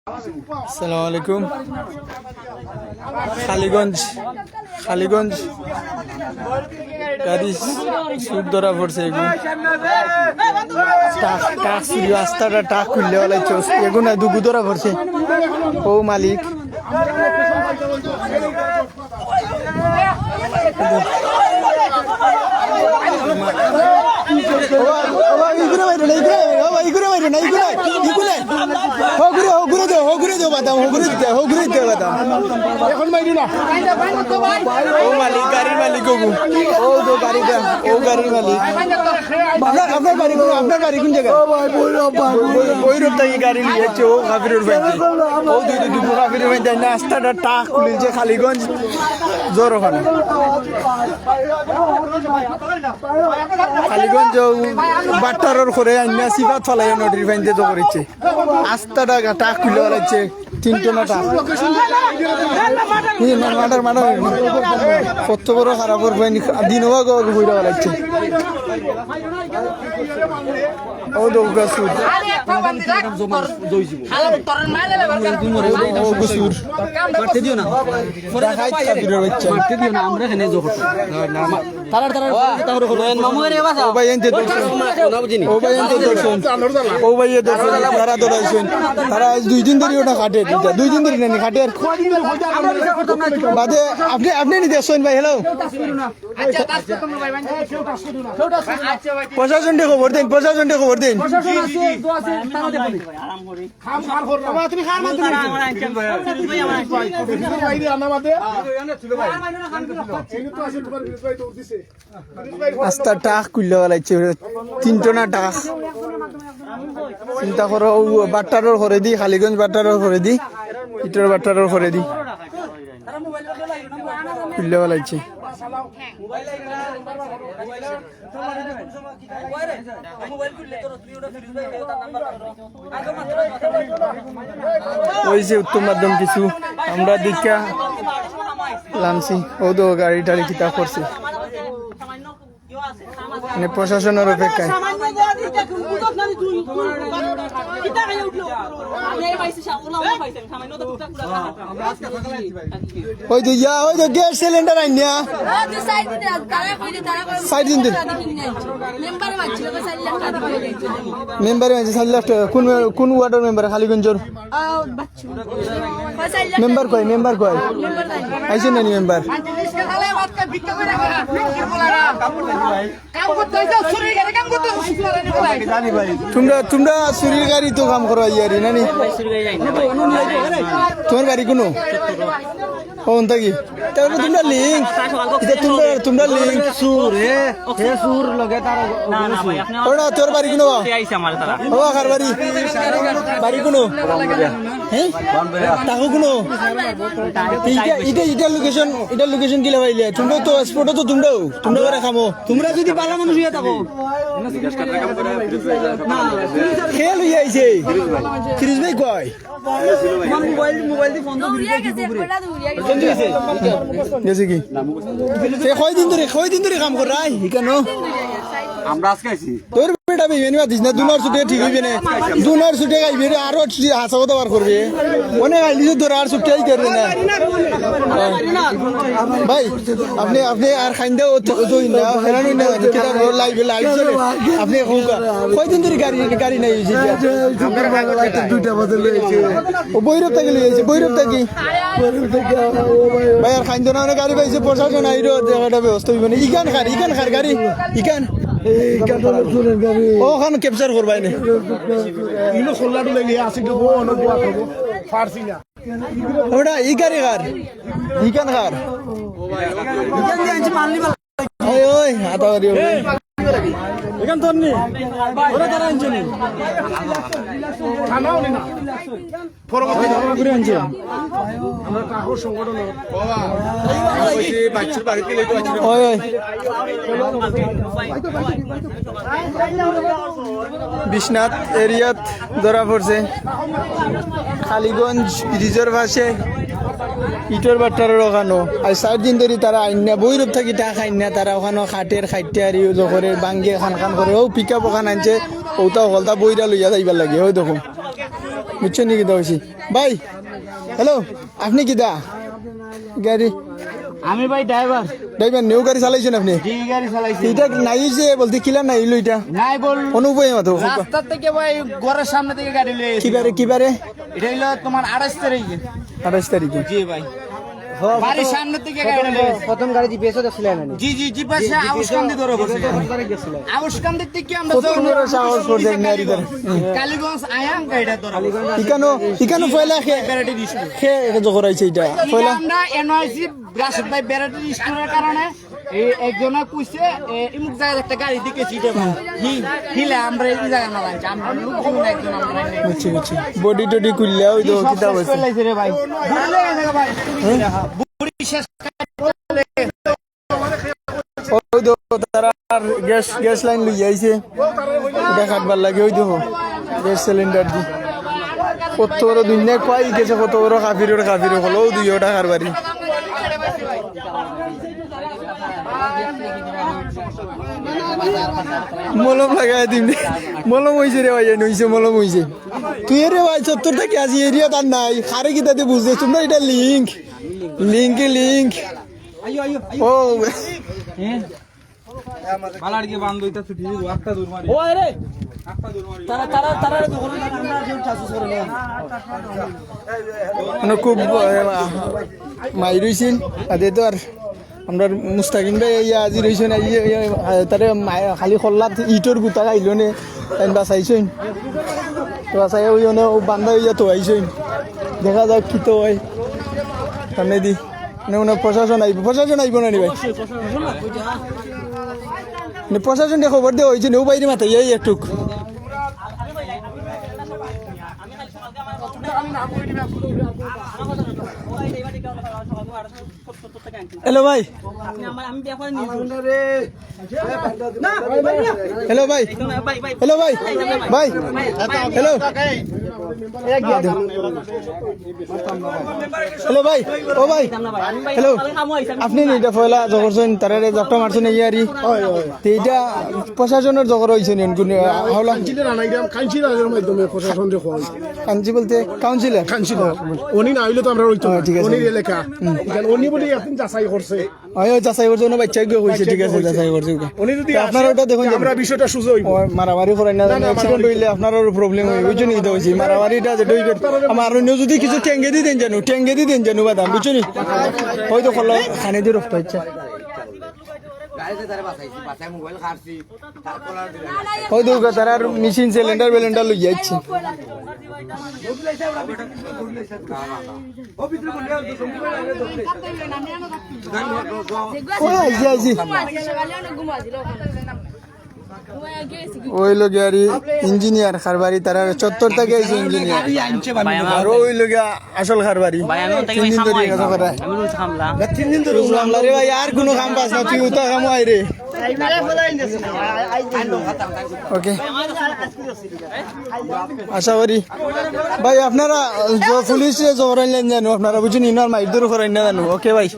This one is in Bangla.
আসসালামু আলাইকুম। খালিগঞ্জ গাড়ি সুদ ধরা পড়ছে। টাক চুরি রাস্তাটা টাক খুললে ওলাইছে এগুলো দুগু ধরা পড়ছে। ও মালিক গাড়ির মালিক আপনার গাড়ি কোন জায়গায়? বৈরব থেকে গাড়ি নিয়েছে ও কাফিরের বাইতে ও দুটো কাফিরের বাইতে রাস্তাটা টাক খুলেছে খালিগঞ্জ জোর ওখানে খালিগঞ্জ বাট্টারর করে আইনা সিফাত ফলাই নদীর বাইতে তো করেছে রাস্তাটা টাক খুলে বেড়াচ্ছে। তিনটনা টাক কত বড় খারাপ দিনও বইরা বেড়াচ্ছে। ও দৌগা সুদ তারা 2 দিন ধরে ওটা কাটে 2 দিন ধরে নেই কাটে বাদে আপনি নিতে আসছেন ভাই। হ্যালো প্রশাসনকে খবর দিন, প্রশাসনকে খবর দিন। রাস্তা টাক খুললে বেলাইছে 3টনা টাক। চিন্তা করো বাট্টারর করে দি খালিগঞ্জ বাট্টারর করে দি ইটর বাট্টারর করে দি খুললে বেলাইছে। ওই যে উত্তম মাধ্যম কিছু আমরা দীক্ষা লামছি ও তো গাড়ি টাড়ি কিতাব করছে মানে প্রশাসনের অপেক্ষায়। ওই তো গ্যাস সিলিন্ডার আইনিয়া সাইড দিন মেম্বার 4 লাখ টাকা। কোন ওয়ার্ডের মেম্বার? খালিগঞ্জের মেম্বার কয়? মেম্বার কয় আইসেন নানি মেম্বার? তোমরা চুরির গাড়ি তো কাম করো ইয়ারি নানি। তোমার বাড়ি কোনো কোন থাকি? তাহলে তোমরা লিঙ্ক তোমরা লিঙ্ক সুর সুর লগে তার ওটা তোর বাড়ি কোনো ও কার বাড়ি বাড়ি কোনো হ্যাঁ তাকো কোনো এটা লোকেশন কিলা পাইলে? তোমরা তো স্পটও তো তোমরা করে খামো। তোমরা যদি পালা মানুষ হইয়া থাকো খেল হইয়া আইছে ফিরিজ ভাই কয় গেছে কি কয়দিন ধরে কাম কর রাই কেন? আমরা আজকে আইছি তোর বেটা বেইবে না দিস না দুনার ছুটে ঠিক হইবে না দুনার ছুটে গাইবে আরো হাসা কথা বার করবে অনেক আইলি ধরে আর ছুটে করবে না ভাই। আপনি আর খাইন্দা ওই না হেরানি না কেটা লাইভে লাইভ চলে আপনি কয়দিন ধরে গাড়ি নাই হইছে? আমরা রাতে 2টা বাজে লইছে ও বৈরব থেকে লইছে বৈরব থেকে ভাই আর খাইন্দা না গাড়ি পাইছে প্রশাসন আইরো জায়গাটা ব্যবস্থা হইবে না। ইকান খার গাড়ি ইকান ওখানে ক্যাপচার করবাই না ওটা ই গাড়ি কার ইকান খার ওই হাতা গাড়ি এখান তোর নি ওরা তারা আনছে নি থানাও নি না ঘুরে আনছে আমরা কাকর সংগঠন বাবা ওই বাচ্চার বাড়িতে লেটো আছে ওই বিশ্বনাথ এরিয়াত ধরা পড়ছে খালিগঞ্জ ব্রিজের পাশে ইটর বাট্টারের ওখানো আর 4 দিন ধরে তারা আইনা বৈরব থাকি টাকা আইনা তারা ওখানে খাটের খাইতে আর করে বাঙ্গিয়ে খান করে ও পিক আপ ওখান আনছে ওটা হলতা বইরা লইয়া যাইবার লাগে ওই দেখো বুঝছেন নাকি হয়েছি ভাই হ্যালো আপনি কি দা গাড়ি আমি ভাই ড্রাইভার ড্রাইভার নিউ গাড়ি চালাইছেন আপনি জি গাড়ি চালাইছি এটা নাই যে বলতে কিলার নাই ইলো এটা নাই বল অনুভব মাত্র রাস্তা থেকে ভাই ঘরের সামনে থেকে গাড়ি লয়ে কিবারে এটা হলো তোমার 28 তারিখে 28 তারিখে জি ভাই বাড়ির সামনে থেকে গাড়ি লয়ে প্রথম গাড়ি জিপিএস দেখছিলেন জি জি জি পাশে আউশকান্দি ধরে বসে আউশকান্দি থেকে আমরা কত সাহস করতে নারী ধরে কালীগঞ্জ আয়াম গাড়িটা ধরে ইকানো পয়লা ব্যারাটি দিছিল খে এটা জগর আইছে এটা পয়লা আমরা এনআইসি রাশিদ ভাই ব্যারাটি স্টোরের কারণে এই একজনা কইছে ইমুক জায়গায় একটা গাড়ি দিকেছি এটা হিলে আমরা এই জায়গা না লাইছি আমরা লোক না একজন আমরা বুঝছি বডি টডি কুল্লা ওই তো কিতা হইছে লাইছে রে ভাই বুঝলে গেছে ভাই বুড়ি শেষ ওই তো তারা গ্যাস লাইন লই আইছে এটা কাটবার লাগে ওই দেখো গ্যাস সিলিন্ডার দি কত বড় দুনিয়া কয় গেছে কত বড় কাফির হলো দুই টাকার বাড়ি মলম লাগাই দিম মলম হয়েছে রে ভাই নইছে মলম হয়েছে তুই রে ভাই 70 থেকে আসি এরিয়া তার নাই খারে কি তাতে বুঝতে তোমরা এটা লিঙ্ক ও মালার কি বান্ধ হইতা ছুটি একটা দূর মারি ও রে তারা মানে খুব মাই রইছিল আদে তো আর আমরা মুস্তাকিম ভাই আজি রইছেন তারে খালি খল্লাত ইটর গুতা আইল নে তাই বাঁচাইছেন তো বাঁচাই ওই বান্ধা হইয়া তো আইছেন দেখা যাক কি তো হয় সামনে দি প্রশাসন আইব না নি ভাই প্রশাসন খবর দেওয়া হয়েছে নেও বাইরে মাথায় এই একটুক হ্যালো ভাই হ্যালো ভাই হ্যালো ভাই ভাই হ্যালো হ্যালো ভাই ও ভাই হ্যালো আপনি এটা পয়লা জগরছেন তারা জগটা মারছেন ইয়ারি এইটা প্রশাসনের জগর হয়েছে কাঞ্চি বলতে কাউন্সিলর উনি না হইলে তো আমরা রইতো না ঠিক আছে। উনি এলাকা উনি বলি এখন যাচাই করছে যাচাই করছে না বাচ্চা গিয়ে হয়েছে ঠিক আছে যাচাই করছে উনি যদি আপনারা ওটা দেখুন আমরা বিষয়টা সুযোগ হইব মারামারি করেন না অ্যাক্সিডেন্ট হইলে আপনারও প্রবলেম হয় ওই জন্য এটা হয়েছে মারামারিটা যেটা হইবে আমার অন্য যদি কিছু টেঙ্গে দিয়ে দেন জানো বাদাম বুঝছো নি হয়তো করলো খানে দিয়ে রফত ইচ্ছা হয়তো তারা মেশিন সিলিন্ডার লই যাচ্ছে ওই লোক আর ইঞ্জিনিয়ার খারবারি তারা 74 থেকে আইছে ইঞ্জিনিয়ার আর ওই লোক আসল খারবারি রে ভাই আর কোনো কাম পাস না তুই উতা কাম আই রে ওকে আশা করি ভাই আপনারা পুলিশে জবরাইলেন জানো আপনারা বুঝুন ইনার মাইদুর করাই না জানো ওকে ভাই